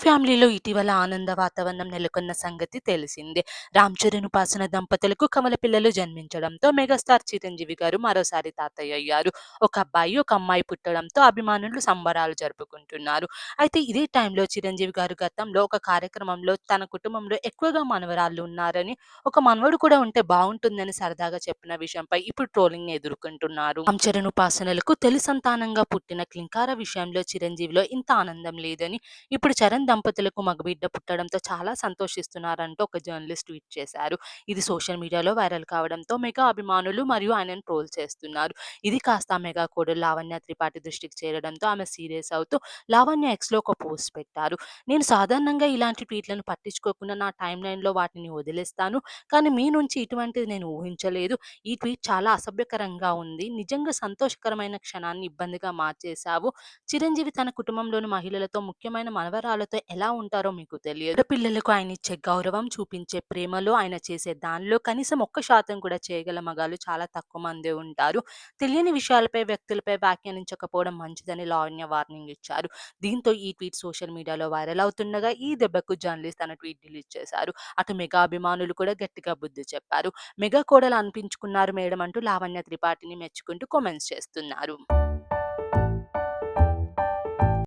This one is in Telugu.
ఫ్యామిలీలో ఇటీవల ఆనంద వాతావరణం నెలకొన్న సంగతి తెలిసిందే. రామ్ చరణ్, ఉపాసన దంపతులకు కవల పిల్లలు జన్మించడంతో మెగాస్టార్ చిరంజీవి గారు మరోసారి తాతయ్య అయ్యారు. ఒక అబ్బాయి, ఒక అమ్మాయి పుట్టడంతో అభిమానులు సంబరాలు జరుపుకుంటున్నారు. అయితే ఇదే టైంలో చిరంజీవి గారు గతంలో ఒక కార్యక్రమంలో తన కుటుంబంలో ఎక్కువగా మనవరాళ్ళు ఉన్నారని, ఒక మనవడు కూడా ఉంటే బావుంటుందని సరదాగా చెప్పిన విషయంపై ఇప్పుడు ట్రోలింగ్‌ని ఎదుర్కొంటున్నారు. రామ్ చరణ్, ఉపాసనలకు తొలి సంతానంగా పుట్టిన క్లింకార విషయంలో చిరంజీవిలో ఇంత ఆనందం లేదని, ఇప్పుడు చరణ్ దంపతులకు మగబిడ్డ పుట్టడంతో చాలా సంతోషిస్తున్నారంటూ ఒక జర్నలిస్ట్ ట్వీట్ చేశారు. ఇది సోషల్ మీడియాలో వైరల్ కావడంతో మెగా అభిమానులు మరియు ఆయనను ట్రోల్ చేస్తున్నారు. ఇది కాస్త మెగా కోడలు లావణ్య త్రిపాఠి దృష్టికి చేరడంతో ఆమె సీరియస్ అవుతూ లావణ్య ఎక్స్‌లో ఒక పోస్ట్ పెట్టారు. నేను సాధారణంగా ఇలాంటి ట్వీట్‌లను పట్టించుకోకుండా నా టైమ్‌లైన్‌లో వాటిని వదిలేస్తాను. కానీ మీ నుంచి ఇటువంటిది నేను ఊహించలేదు. ఈ ట్వీట్ చాలా అసభ్యకరంగా ఉంది. నిజంగా సంతోషకరమైన క్షణాన్ని ఇబ్బందిగా మార్చేశావు. చిరంజీవి తన కుటుంబంలోని మహిళలతో, ముఖ్యమైన మనవరాలతో ఎలా ఉంటారో మీకు తెలియదు. ఆడపిల్లలకు ఆయన ఇచ్చే గౌరవం, చూపించే ప్రేమలో, ఆయన చేసే దానిలో కనీసం 1% కూడా చేయగల మగాళ్ళు చాలా తక్కువ మందే ఉంటారు. తెలియని విషయాలపై, వ్యక్తులపై వ్యాఖ్యానించకపోవడం మంచిదని లావణ్య వార్నింగ్ ఇచ్చారు. దీంతో ఈ ట్వీట్ సోషల్ మీడియాలో వైరల్ అవుతుండగా ఈ దెబ్బకు జర్నలిస్ట్ తన ట్వీట్ డిలీట్ చేశారు. అటు మెగా అభిమానులు కూడా గట్టిగా బుద్ధి చెప్పారు. మెగా కోడలు అనిపించుకున్నారు మేడం అంటూ లావణ్య త్రిపాఠిని మెచ్చుకుంటూ కామెంట్స్ చేస్తున్నారు.